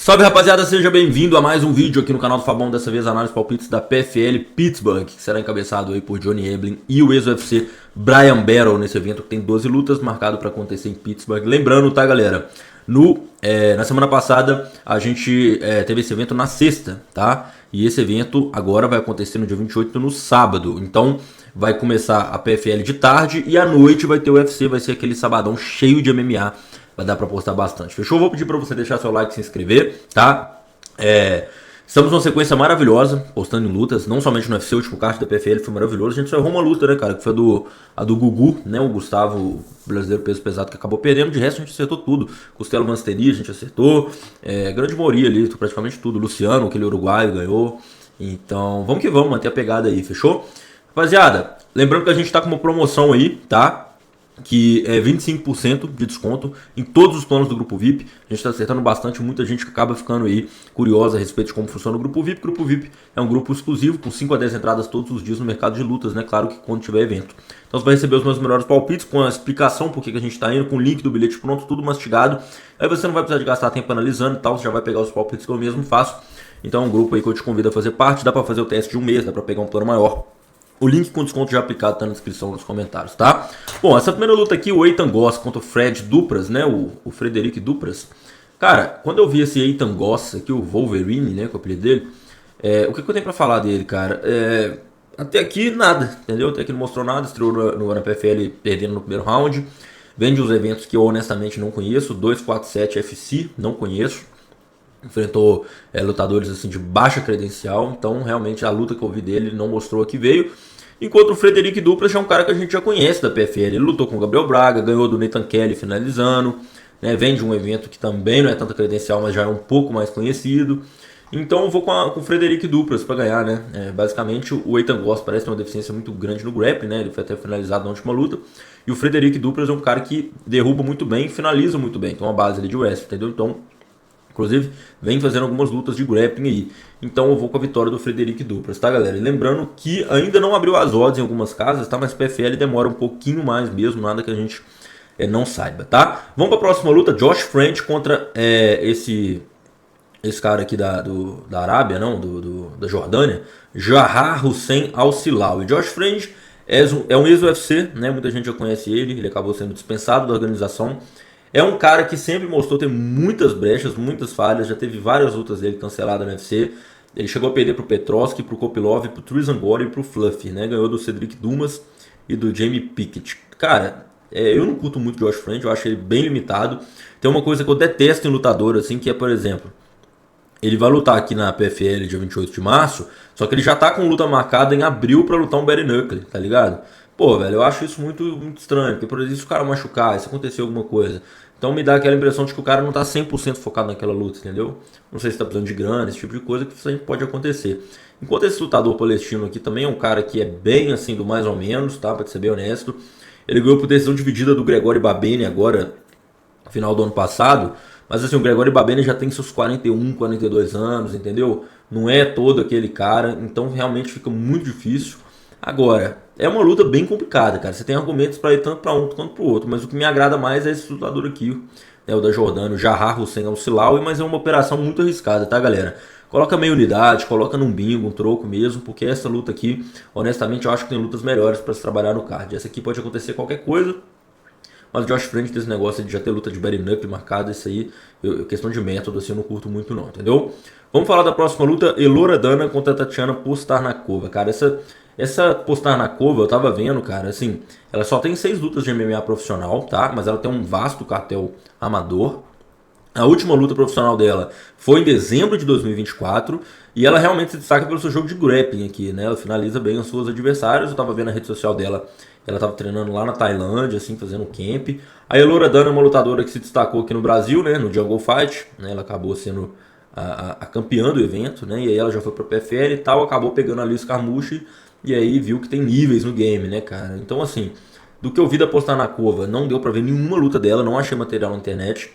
Salve rapaziada, seja bem-vindo a mais um vídeo aqui no canal do Fabão, dessa vez análise palpites da PFL Pittsburgh, que será encabeçado aí por Johnny Eblen e o ex-UFC Bryan Battle nesse evento que tem 12 lutas marcado para acontecer em Pittsburgh. Lembrando, tá galera, na semana passada a gente teve esse evento na sexta, tá? E esse evento agora vai acontecer no dia 28 no sábado, então vai começar a PFL de tarde e à noite vai ter o UFC, vai ser aquele sabadão cheio de MMA. Vai dar pra postar bastante. Fechou? Vou pedir pra você deixar seu like e se inscrever, tá? Estamos numa sequência maravilhosa, postando em lutas, não somente no UFC, o último card da PFL foi maravilhoso. A gente só errou uma luta, né, cara, que foi a do Gugu, né, o Gustavo, o brasileiro peso pesado, que acabou perdendo. De resto a gente acertou tudo. Costelo Mansteni a gente acertou, grande maioria ali, praticamente tudo. Luciano, aquele uruguaio, ganhou. Então vamos que vamos, manter a pegada aí, fechou? Rapaziada, lembrando que a gente tá com uma promoção aí, tá? Que é 25% de desconto em todos os planos do Grupo VIP. A gente está acertando bastante, muita gente que acaba ficando aí curiosa a respeito de como funciona o Grupo VIP. O Grupo VIP é um grupo exclusivo com 5 a 10 entradas todos os dias no mercado de lutas, né? Claro que quando tiver evento. Então você vai receber os meus melhores palpites com a explicação por que a gente está indo, com o link do bilhete pronto, tudo mastigado. Aí você não vai precisar de gastar tempo analisando e tal, você já vai pegar os palpites que eu mesmo faço. Então é um grupo aí que eu te convido a fazer parte, dá para fazer o teste de um mês, dá para pegar um plano maior. O link com desconto já aplicado tá na descrição nos comentários, tá? Bom, essa primeira luta aqui, o Eitan Goss contra o Fred Dupras, né? O Frederic Dupras. Cara, quando eu vi esse Eitan Goss aqui, o Wolverine, né? Com o apelido dele, o que eu tenho pra falar dele, cara? Até aqui nada, entendeu? Até aqui não mostrou nada, estreou no PFL perdendo no primeiro round. Vem de uns eventos que eu honestamente não conheço, 247 FC, não conheço. Enfrentou lutadores assim de baixa credencial, então realmente a luta que eu vi dele não mostrou a que veio. Enquanto o Frederic Dupras é um cara que a gente já conhece da PFL, ele lutou com o Gabriel Braga, ganhou do Nathan Kelly finalizando, né? Vem de um evento que também não é tanta credencial, mas já é um pouco mais conhecido. Então eu vou com o Frederic Dupras para ganhar, né? Basicamente o Eitan Goss parece ter uma deficiência muito grande no grappling, né? Ele foi até finalizado na última luta. E o Frederic Dupras é um cara que derruba muito bem e finaliza muito bem, tem uma base ali de wrestling, entendeu? Então, inclusive, vem fazendo algumas lutas de grappling aí. Então eu vou com a vitória do Frederic Dupras, tá galera? E lembrando que ainda não abriu as odds em algumas casas, tá? Mas PFL demora um pouquinho mais mesmo, nada que a gente não saiba, tá? Vamos para a próxima luta, Josh French contra esse cara aqui da Arábia, não, da Jordânia, Jahar Hussein Al-Silal. E Josh French é um ex-UFC, né? Muita gente já conhece ele acabou sendo dispensado da organização. É um cara que sempre mostrou ter muitas brechas, muitas falhas, já teve várias lutas dele canceladas no UFC. Ele chegou a perder pro Petroski, pro Kopilov, pro Trizan Gore e pro Fluffy, né? Ganhou do Cedric Dumas e do Jamie Pickett. Cara, eu não curto muito o Josh French, eu acho ele bem limitado. Tem uma coisa que eu detesto em lutador, assim, que é, por exemplo, ele vai lutar aqui na PFL dia 28 de março, só que ele já tá com luta marcada em abril pra lutar um Bare Knuckle, tá ligado? Pô, velho, eu acho isso muito estranho, porque por exemplo, se o cara machucar, se acontecer alguma coisa, então me dá aquela impressão de que o cara não tá 100% focado naquela luta, entendeu? Não sei se tá precisando de grana, esse tipo de coisa que sempre pode acontecer. Enquanto esse lutador palestino aqui também é um cara que é bem assim do mais ou menos, tá? Pra ser bem honesto. Ele ganhou por decisão dividida do Gregório Babene agora, no final do ano passado. Mas assim, o Gregório Babene já tem seus 41, 42 anos, entendeu? Não é todo aquele cara, então realmente fica muito difícil. Agora, é uma luta bem complicada, cara. Você tem argumentos para ir tanto para um quanto para o outro. Mas o que me agrada mais é esse lutador aqui, o da Jordânia, o Jahar Hussein Al-Silal. Mas é uma operação muito arriscada, tá, galera? Coloca meia unidade, coloca num bingo, um troco mesmo. Porque essa luta aqui, honestamente, eu acho que tem lutas melhores para se trabalhar no card. Essa aqui pode acontecer qualquer coisa. Mas o Josh French desse negócio de já ter luta de Bare Knuckle marcada, isso aí, questão de método, assim, eu não curto muito não, entendeu? Vamos falar da próxima luta, Elora Dana contra Tatiana Postarnakova. Cara, essa Postarnakova, eu tava vendo, cara, assim, ela só tem 6 lutas de MMA profissional, tá? Mas ela tem um vasto cartel amador. A última luta profissional dela foi em dezembro de 2024 e ela realmente se destaca pelo seu jogo de grappling aqui, né? Ela finaliza bem os seus adversários. Eu tava vendo na rede social dela, ela tava treinando lá na Tailândia, assim, fazendo camp. A Elora Dana é uma lutadora que se destacou aqui no Brasil, né? No Jungle Fight, né? Ela acabou sendo a campeã do evento, né? E aí ela já foi pra PFL e tal, acabou pegando ali o Scarmouche e aí viu que tem níveis no game, né, cara? Então, assim, do que eu vi da Postarnakova, não deu pra ver nenhuma luta dela, não achei material na internet.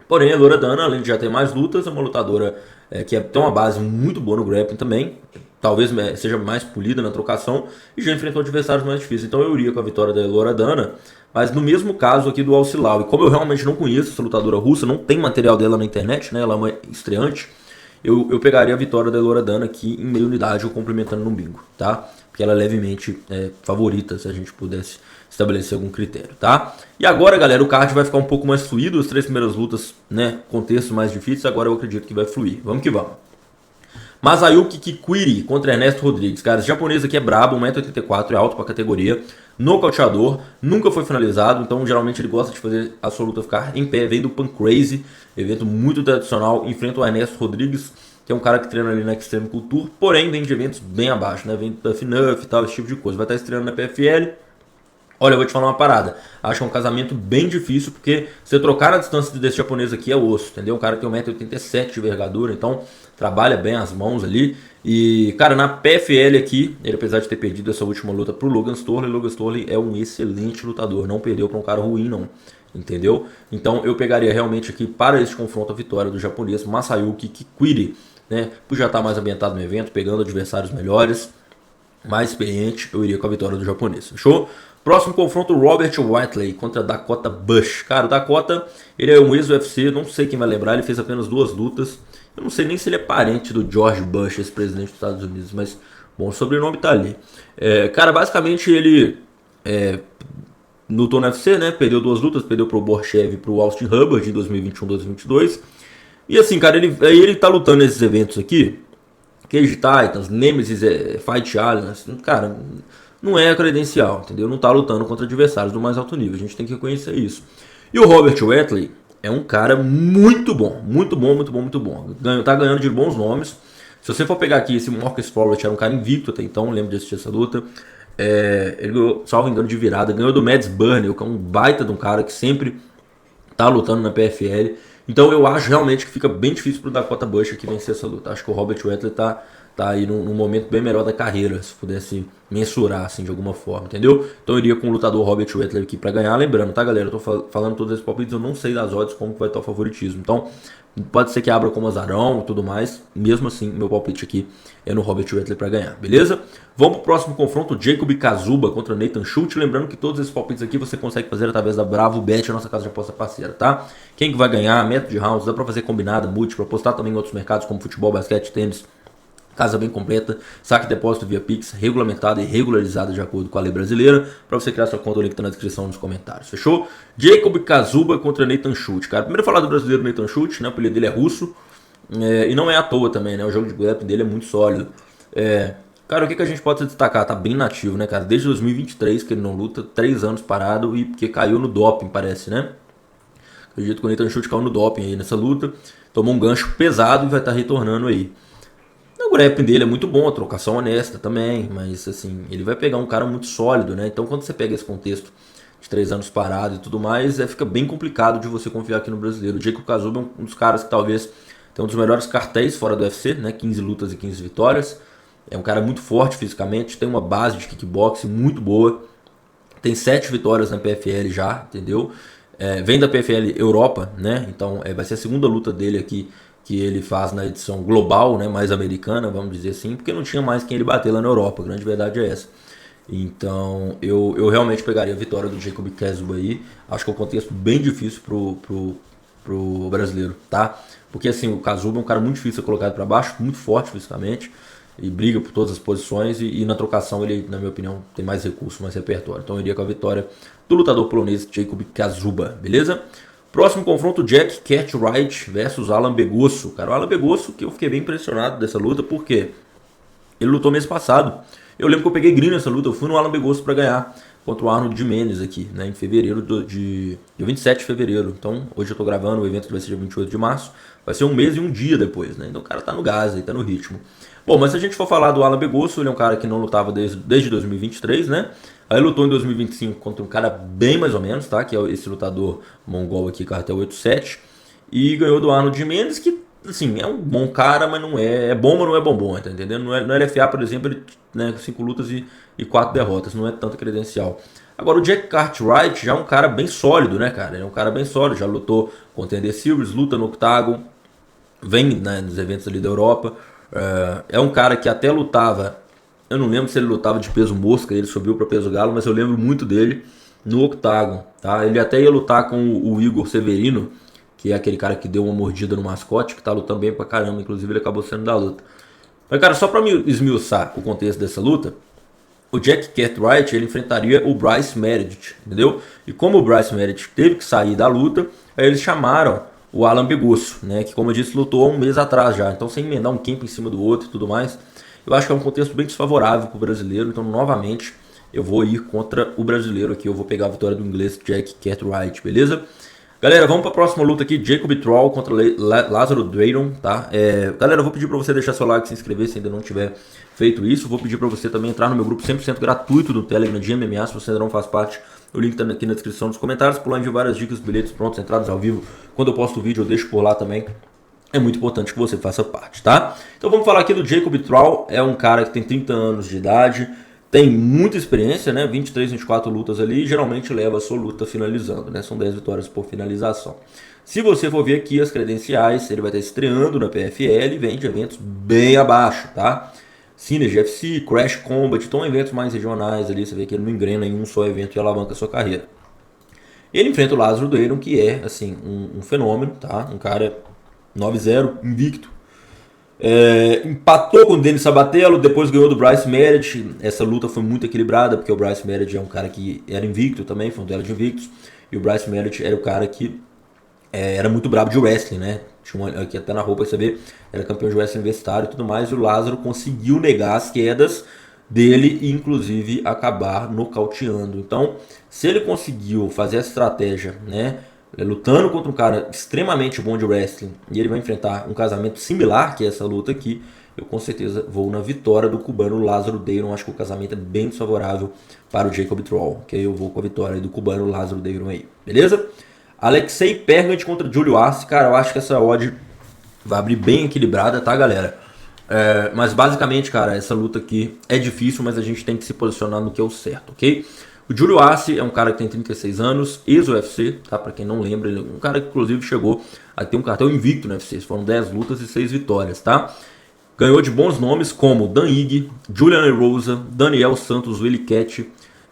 Porém, a Loredana, além de já ter mais lutas, é uma lutadora tem uma base muito boa no grappling também. Talvez seja mais polida na trocação e já enfrentou adversários mais difíceis. Então eu iria com a vitória da Loredana. Mas no mesmo caso aqui do Alcilau, e como eu realmente não conheço essa lutadora russa, não tem material dela na internet, né? Ela é uma estreante. Eu pegaria a vitória da Loredana aqui em meia unidade ou complementando no bingo, tá? Porque ela é levemente favorita, se a gente pudesse estabelecer algum critério, tá? E agora, galera, o card vai ficar um pouco mais fluido, as 3 primeiras lutas, né, contextos mais difíceis, agora eu acredito que vai fluir. Vamos que vamos. Masayuki Kikwiri contra Ernesto Rodrigues. Cara, esse japonês aqui é brabo, 1,84m, é alto pra categoria, nocauteador, nunca foi finalizado, então geralmente ele gosta de fazer a sua luta ficar em pé, vem do Pancrase, evento muito tradicional, enfrenta o Ernesto Rodrigues, que é um cara que treina ali na Extreme Culture, porém vem de eventos bem abaixo, né, vem do Tough Enough e tal, esse tipo de coisa, vai estar estreando na PFL. Olha, eu vou te falar uma parada. Acho que é um casamento bem difícil, porque você trocar a distância desse japonês aqui é osso, entendeu? Um cara que tem 1,87m de envergadura, então trabalha bem as mãos ali. E, cara, na PFL aqui, ele apesar de ter perdido essa última luta pro Logan Storley, Logan Storley é um excelente lutador, não perdeu para um cara ruim, não. Entendeu? Então eu pegaria realmente aqui para esse confronto a vitória do japonês Masayuki Kikwiri, né? Por já estar mais ambientado no evento, pegando adversários melhores, mais experiente, eu iria com a vitória do japonês. Fechou? Próximo confronto, Robert Whiteley contra Dakota Bush. Cara, o Dakota, ele é um ex-UFC, não sei quem vai lembrar, ele fez apenas 2 lutas. Eu não sei nem se ele é parente do George Bush, esse presidente dos Estados Unidos, mas, bom, o sobrenome tá ali. Cara, basicamente ele lutou no UFC, né? Perdeu 2 lutas, perdeu pro Borchev e pro Austin Hubbard em 2021, 2022. E assim, cara, ele tá lutando nesses eventos aqui, Cage Titans, Nemesis, Fight Alliance, cara, não é credencial, entendeu? Não tá lutando contra adversários do mais alto nível, a gente tem que reconhecer isso. E o Robert Whiteley é um cara muito bom, muito bom, muito bom, muito bom. Tá ganhando de bons nomes. Se você for pegar aqui, esse Marcus Forward era um cara invicto até então, lembro de assistir essa luta. Ele ganhou, salvo engano, de virada, ganhou do Mads Burnell, que é um baita de um cara que sempre tá lutando na PFL. Então eu acho realmente que fica bem difícil pro Dakota Bush aqui vencer essa luta. Acho que o Robert Whiteley tá aí num momento bem melhor da carreira, se pudesse mensurar assim de alguma forma, entendeu? Então eu iria com o lutador Robert Whiteley aqui pra ganhar. Lembrando, tá, galera? Eu tô falando todos esses palpites, eu não sei das odds como que vai estar o favoritismo. Então pode ser que abra como azarão e tudo mais. Mesmo assim, meu palpite aqui é no Robert Whiteley pra ganhar, beleza? Vamos pro próximo confronto, Jacob Kazuba contra Nathan Schultz. Lembrando que todos esses palpites aqui você consegue fazer através da Bravo Bet, a nossa casa de aposta parceira, tá? Quem que vai ganhar, método de rounds, dá pra fazer combinada, múltipla, apostar também em outros mercados como futebol, basquete, tênis. Casa bem completa, saque e depósito via Pix, regulamentada e regularizada de acordo com a lei brasileira. Para você criar sua conta, o link tá na descrição nos comentários. Fechou? Jacob Kazuba contra Nathan Schultz. Cara, primeiro falar do brasileiro Nathan Schultz, né? O apelido dele é russo. E não é à toa também, né? O jogo de grappling dele é muito sólido. Cara, o que a gente pode destacar? Tá bem nativo, né, cara? Desde 2023 que ele não luta, 3 anos parado e porque caiu no doping, parece, né? Acredito que o Nathan Schultz caiu no doping aí nessa luta. Tomou um gancho pesado e vai estar retornando aí. O grappling dele é muito bom, a trocação honesta também, mas assim, ele vai pegar um cara muito sólido, né? Então quando você pega esse contexto de 3 anos parado e tudo mais, fica bem complicado de você confiar aqui no brasileiro. O Jacob Kazuba é um dos caras que talvez tem um dos melhores cartéis fora do UFC, né? 15 lutas e 15 vitórias. É um cara muito forte fisicamente, tem uma base de kickboxing muito boa. Tem 7 vitórias na PFL já, entendeu? Vem da PFL Europa, né? Então vai ser a segunda luta dele aqui que ele faz na edição global, né, mais americana, vamos dizer assim, porque não tinha mais quem ele bater lá na Europa, a grande verdade é essa. Então eu realmente pegaria a vitória do Jacob Kazuba aí, acho que é um contexto bem difícil pro brasileiro, tá? Porque assim, o Kazuba é um cara muito difícil de ser colocado para baixo, muito forte fisicamente, e briga por todas as posições, e na trocação ele, na minha opinião, tem mais recurso, mais repertório. Então eu iria com a vitória do lutador polonês Jacob Kazuba, beleza? Próximo confronto, Jack Cartwright versus Alan Begosso. Cara, o Alan Begosso, que eu fiquei bem impressionado dessa luta, porque ele lutou mês passado. Eu lembro que eu peguei green nessa luta, eu fui no Alan Begosso para ganhar contra o Arnold Jimenez aqui, né, em fevereiro, dia 27 de fevereiro. Então, hoje eu tô gravando, o evento vai ser dia 28 de março, vai ser um mês e um dia depois, né? Então o cara tá no gás aí, tá no ritmo. Bom, mas se a gente for falar do Alan Begosso, ele é um cara que não lutava desde 2023, né? Aí lutou em 2025 contra um cara bem mais ou menos, tá? Que é esse lutador mongol aqui, cartel 87. E ganhou do Arnold Jimenez, que, assim, é um bom cara, mas não é bom, mas não é bombom, tá entendendo? No LFA, por exemplo, ele, né, 5 lutas e 4 derrotas, não é tanta credencial. Agora o Jack Cartwright já é um cara bem sólido, né, cara? Ele é um cara bem sólido, já lutou com o Tender Silvers, luta no Octagon, vem, né, nos eventos ali da Europa. É um cara que até lutava, eu não lembro se ele lutava de peso mosca, ele subiu para peso galo, mas eu lembro muito dele no Octagon, tá? Ele até ia lutar com o Igor Severino, que é aquele cara que deu uma mordida no mascote, que tá lutando bem pra caramba, inclusive ele acabou sendo da luta. Mas, cara, só pra me esmiuçar o contexto dessa luta, o Jack Cartwright, ele enfrentaria o Bryce Meredith, entendeu? E como o Bryce Meredith teve que sair da luta, aí eles chamaram o Alan Begusso, né? Que, como eu disse, lutou há um mês atrás já. Então, sem emendar um camp em cima do outro e tudo mais, eu acho que é um contexto bem desfavorável pro brasileiro. Então, novamente, eu vou ir contra o brasileiro aqui. Eu vou pegar a vitória do inglês Jack Cartwright, beleza? Galera, vamos para a próxima luta aqui, Jacob Troll contra Lázaro Drayton, tá? Galera, eu vou pedir para você deixar seu like, se inscrever se ainda não tiver feito isso. Vou pedir para você também entrar no meu grupo 100% gratuito do Telegram de MMA, se você ainda não faz parte. O link tá aqui na descrição dos comentários. Por lá envio várias dicas, bilhetes prontos, entradas ao vivo. Quando eu posto o vídeo eu deixo por lá também. É muito importante que você faça parte, tá? Então vamos falar aqui do Jacob Troll. É um cara que tem 30 anos de idade. Tem muita experiência, né? 23, 24 lutas ali, e geralmente leva a sua luta finalizando, né? São 10 vitórias por finalização. Se você for ver aqui as credenciais, ele vai estar estreando na PFL e vem de eventos bem abaixo, tá? Synergy FC, Crash Combat, então eventos mais regionais ali, você vê que ele não engrena em um só evento e alavanca a sua carreira. Ele enfrenta o Lázaro Drayton, que é, assim, um fenômeno, tá? Um cara 9-0, invicto. Empatou com o Denis Sabatello, depois ganhou do Bryce Meredith. Essa luta foi muito equilibrada, porque o Bryce Meredith é um cara que era invicto também, foi um duelo de invictos. E o Bryce Meredith era o cara que era muito brabo de wrestling, né? Tinha aqui até na roupa você vê, era campeão de wrestling universitário e tudo mais. E o Lázaro conseguiu negar as quedas dele e inclusive acabar nocauteando. Então, se ele conseguiu fazer essa estratégia, né? Lutando contra um cara extremamente bom de wrestling e ele vai enfrentar um casamento similar que é essa luta aqui, eu com certeza vou na vitória do cubano Lázaro Drayton. Acho que o casamento é bem desfavorável para o Jacob Troll, que eu vou com a vitória do cubano Lázaro Drayton aí, beleza? Alexei Pergant contra Julio Arce, cara, eu acho que essa odd vai abrir bem equilibrada, tá, galera? Mas basicamente, cara, essa luta aqui é difícil, mas a gente tem que se posicionar no que é o certo, ok? O Julio Arce é um cara que tem 36 anos, ex-UFC, tá? Pra quem não lembra, ele é um cara que inclusive chegou a ter um cartel invicto no UFC. Foram 10 lutas e 6 vitórias, tá? Ganhou de bons nomes como Dan Ige, Julian Rosa, Daniel Santos, Willie Cat,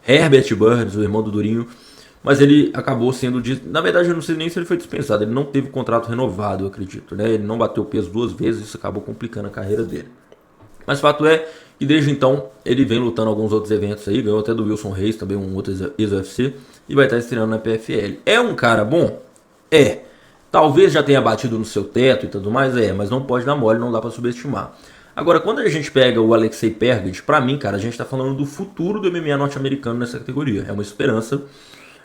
Herbert Burns, o irmão do Durinho. Mas ele acabou sendo... Na verdade, eu não sei nem se ele foi dispensado. Ele não teve contrato renovado, eu acredito, né? Ele não bateu peso 2 vezes, isso acabou complicando a carreira dele. Mas o fato é que desde então ele vem lutando alguns outros eventos aí, ganhou até do Wilson Reis, também um outro ex-UFC, e vai estar estreando na PFL. É um cara bom? É. Talvez já tenha batido no seu teto e tudo mais, mas não pode dar mole, não dá pra subestimar. Agora, quando a gente pega o Alexei Pergant, pra mim, cara, a gente tá falando do futuro do MMA norte-americano nessa categoria. É uma esperança,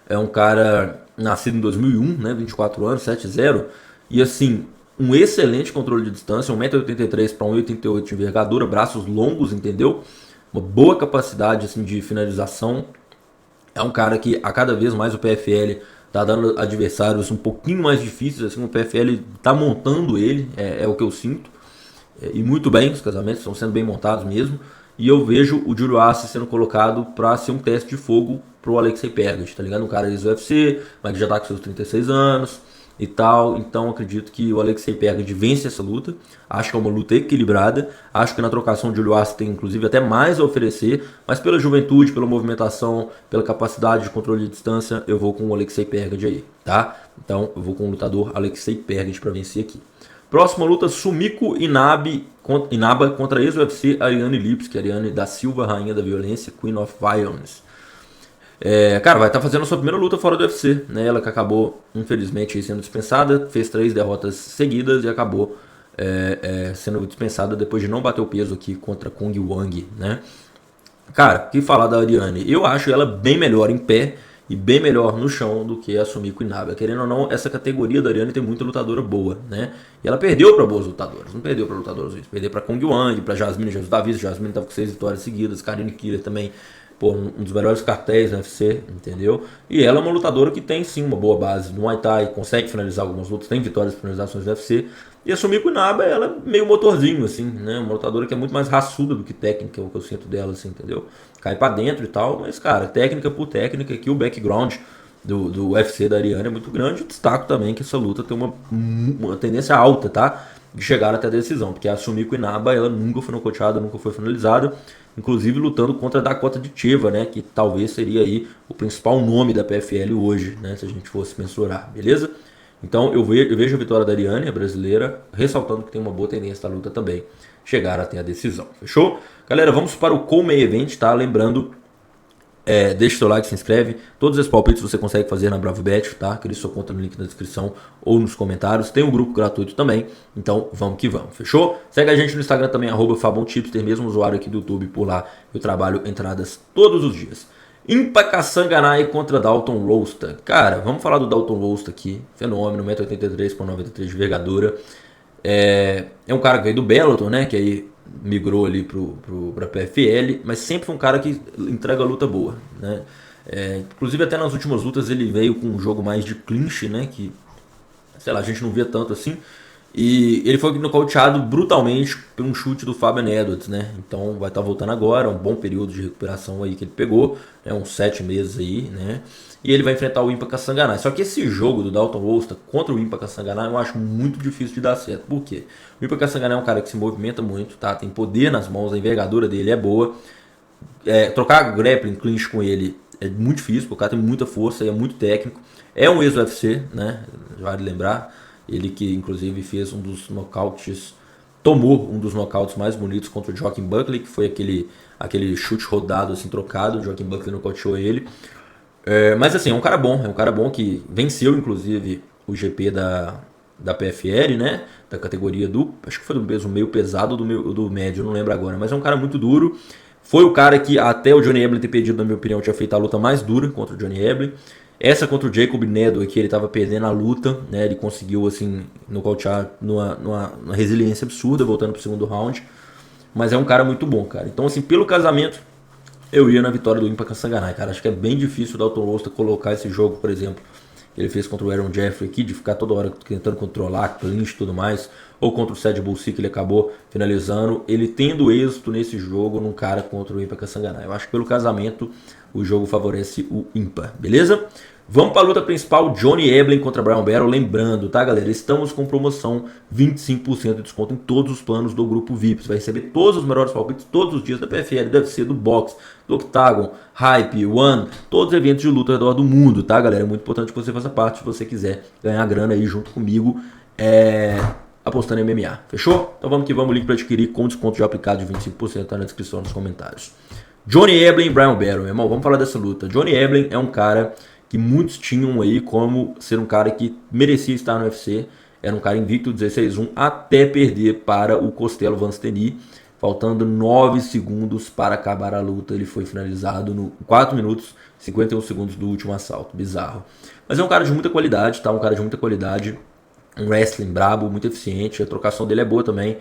é um cara nascido em 2001, né, 24 anos, 7-0, e assim... Um excelente controle de distância, 1,83m para 1,88m de envergadura, braços longos, entendeu? Uma boa capacidade assim, de finalização. É um cara que a cada vez mais o PFL tá dando adversários um pouquinho mais difíceis. Assim, o PFL tá montando ele, é o que eu sinto. E muito bem, os casamentos estão sendo bem montados mesmo. E eu vejo o Julio Arce sendo colocado para ser um teste de fogo pro Alexei Pergant, tá ligado? Um cara ex-UFC, mas que já tá com seus 36 anos. E tal, então acredito que o Alexei Pergant vence essa luta. Acho que é uma luta equilibrada. Acho que na trocação de Julio Arce tem inclusive até mais a oferecer, mas pela juventude, pela movimentação, pela capacidade de controle de distância, eu vou com o Alexei Pergant aí, tá? Então eu vou com o lutador Alexei Pergant para vencer aqui. Próxima luta, Sumiko Inaba contra ex-UFC Ariane Lipski, Ariane da Silva, rainha da violência, Queen of Violence. Cara, vai estar fazendo a sua primeira luta fora do UFC, né? Ela que acabou, infelizmente, sendo dispensada, fez 3 derrotas seguidas e acabou sendo dispensada depois de não bater o peso aqui contra Kong Wang, né? Cara, o que falar da Ariane? Eu acho ela bem melhor em pé e bem melhor no chão do que a Sumiko Inaba. Querendo ou não, essa categoria da Ariane tem muita lutadora boa, né? E ela perdeu para boas lutadoras, não perdeu para lutadoras, perdeu para Kong Wang, para Jasmine Jesus Davis. Jasmine estava com 6 vitórias seguidas, Karine Killer também pô, um dos melhores cartéis no UFC, entendeu? E ela é uma lutadora que tem sim uma boa base no Muay Thai, consegue finalizar algumas lutas, tem vitórias e finalizações do UFC. E a Sumiko Inaba, ela é meio motorzinho, assim, né? Uma lutadora que é muito mais raçuda do que técnica, é o que eu sinto dela, assim, entendeu? Cai pra dentro e tal, mas, cara, técnica por técnica, aqui o background do UFC da Ariane é muito grande. Eu destaco também que essa luta tem uma tendência alta, tá? De chegar até a decisão, porque a Sumiko Inaba, ela nunca foi nocauteada, nunca foi finalizada, inclusive lutando contra a Dakota Ditcheva, né? Que talvez seria aí o principal nome da PFL hoje, né? Se a gente fosse mensurar, beleza? Então eu vejo a vitória da Ariane, a brasileira, ressaltando que tem uma boa tendência da luta também chegar até a decisão. Fechou? Galera, vamos para o Co-Main Event, tá? Lembrando, deixa o seu like, se inscreve. Todos esses palpites você consegue fazer na BravoBet, tá? Crie sua conta no link na descrição ou nos comentários. Tem um grupo gratuito também, então vamos que vamos, fechou? Segue a gente no Instagram também, @FabonTipster, mesmo usuário aqui do YouTube, por lá eu trabalho entradas todos os dias. Impa Kasanganay contra Dalton Rosta. Cara, vamos falar do Dalton Rosta aqui. Fenômeno, 1,83 m por 93 de envergadura. É um cara que veio do Bellator, né? Que aí migrou ali pra PFL. Mas sempre foi um cara que entrega luta boa, né? Inclusive até nas últimas lutas ele veio com um jogo mais de clinch, né? Que, sei lá, a gente não via tanto assim. E ele foi nocauteado brutalmente por um chute do Fabian Edwards, né? Então vai estar voltando agora, um bom período de recuperação aí que ele pegou, né? Uns 7 meses aí, né? E ele vai enfrentar o Impa Kasanganay. Só que esse jogo do Dalton Rosta contra o Impa Kasanganay eu acho muito difícil de dar certo. Por quê? O Impa Kasanganay é um cara que se movimenta muito, tá? Tem poder nas mãos, a envergadura dele é boa. Trocar grappling clinch com ele é muito difícil, porque o cara tem muita força e é muito técnico. É um ex-UFC, né? Vale lembrar. Ele que inclusive fez um dos nocautes, tomou um dos nocautes mais bonitos contra o Joaquin Buckley, que foi aquele chute rodado assim trocado. O Joaquin Buckley nocauteou ele. Mas assim, é um cara bom que venceu inclusive o GP da PFL, né? Da categoria acho que foi do peso meio pesado do médio, não lembro agora, mas é um cara muito duro. Foi o cara que até o Johnny Eblen ter perdido, na minha opinião, tinha feito a luta mais dura contra o Johnny Eblen. Essa contra o Jacob Neddo aqui, ele tava perdendo a luta, né? Ele conseguiu, assim, nocautear numa resiliência absurda, voltando pro segundo round. Mas é um cara muito bom, cara. Então, assim, pelo casamento, eu ia na vitória do Impa Kasanganay, cara. Acho que é bem difícil o Dalton Rosta colocar esse jogo, por exemplo, que ele fez contra o Aaron Jeffrey aqui, de ficar toda hora tentando controlar, clinch e tudo mais, ou contra o Sad Bulsi, que ele acabou finalizando, ele tendo êxito nesse jogo num cara contra o Impa Kasanganay. Eu acho que pelo casamento, o jogo favorece o Impa, beleza? Vamos para a luta principal, Johnny Eblen contra Bryan Battle. Lembrando, tá, galera? Estamos com promoção 25% de desconto em todos os planos do grupo VIP. Você vai receber todos os melhores palpites todos os dias da PFL, do UFC, do Box, do Octagon, Hype, One, todos os eventos de luta ao redor do mundo, tá, galera? É muito importante que você faça parte se você quiser ganhar grana aí junto comigo, apostando em MMA. Fechou? Então vamos que vamos, o link para adquirir com desconto já aplicado de 25% tá na descrição, nos comentários. Johnny Eblen e Bryan Battle, meu irmão. Vamos falar dessa luta. Johnny Eblen é um cara que muitos tinham aí como ser um cara que merecia estar no UFC. Era um cara invicto 16-1 até perder para o Costello Van Steny. Faltando 9 segundos para acabar a luta, ele foi finalizado no 4 minutos 51 segundos do último assalto. Bizarro. Mas é um cara de muita qualidade, tá? Um cara de muita qualidade. Um wrestling brabo, muito eficiente. A trocação dele é boa também.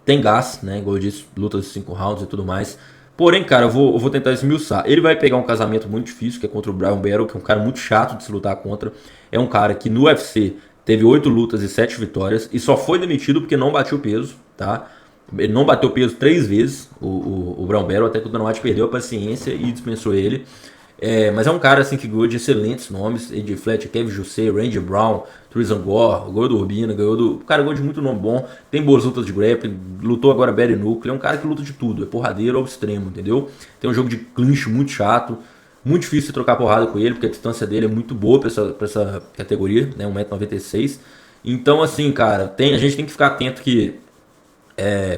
Tem gás, né? Igual eu disse, lutas de 5 rounds e tudo mais. Porém, cara, eu vou tentar esmiuçar. Ele vai pegar um casamento muito difícil, que é contra o Bryan Battle, que é um cara muito chato de se lutar contra. É um cara que no UFC teve 8 lutas e 7 vitórias e só foi demitido porque não bateu peso, tá? Ele não bateu peso 3 vezes, o Bryan Battle, até que o Dana White perdeu a paciência e dispensou ele. Mas é um cara assim que ganhou de excelentes nomes, AJ Fletcher, Kevin Jussé, Randy Brown, Tristan Gore, ganhou do Urbina, o cara ganhou de muito nome bom, tem boas lutas de grappling, lutou agora Barry Nuclear, é um cara que luta de tudo, é porradeiro ao extremo, entendeu? Tem um jogo de clinch muito chato, muito difícil de trocar porrada com ele, porque a distância dele é muito boa pra essa categoria, né, 1,96 m. Então assim, cara, a gente tem que ficar atento que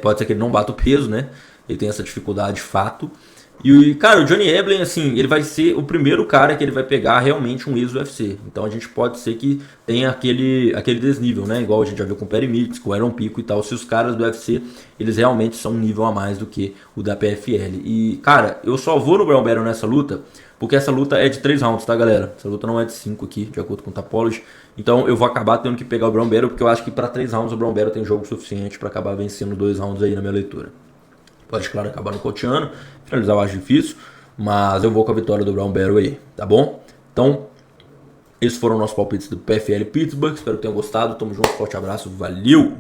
pode ser que ele não bata o peso, né, ele tem essa dificuldade, fato. E, cara, o Johnny Eblen, assim, ele vai ser o primeiro cara que ele vai pegar realmente um ex-UFC. Então a gente pode ser que tenha aquele desnível, né? Igual a gente já viu com o Perry Mix, com o Aaron Pico e tal. Se os caras do UFC, eles realmente são um nível a mais do que o da PFL. E, cara, eu só vou no Bryan Battle nessa luta, porque essa luta é de 3 rounds, tá, galera? Essa luta não é de 5 aqui, de acordo com o Tapology. Então eu vou acabar tendo que pegar o Bryan Battle, porque eu acho que para 3 rounds o Bryan Battle tem jogo suficiente para acabar vencendo 2 rounds aí na minha leitura. Pode, claro, acabar no cotiano, finalizar eu acho difícil, Mas eu vou com a vitória do Brown Battle aí, tá bom? Então, esses foram nossos palpites do PFL Pittsburgh. Espero que tenham gostado. Tamo junto, forte abraço, valeu!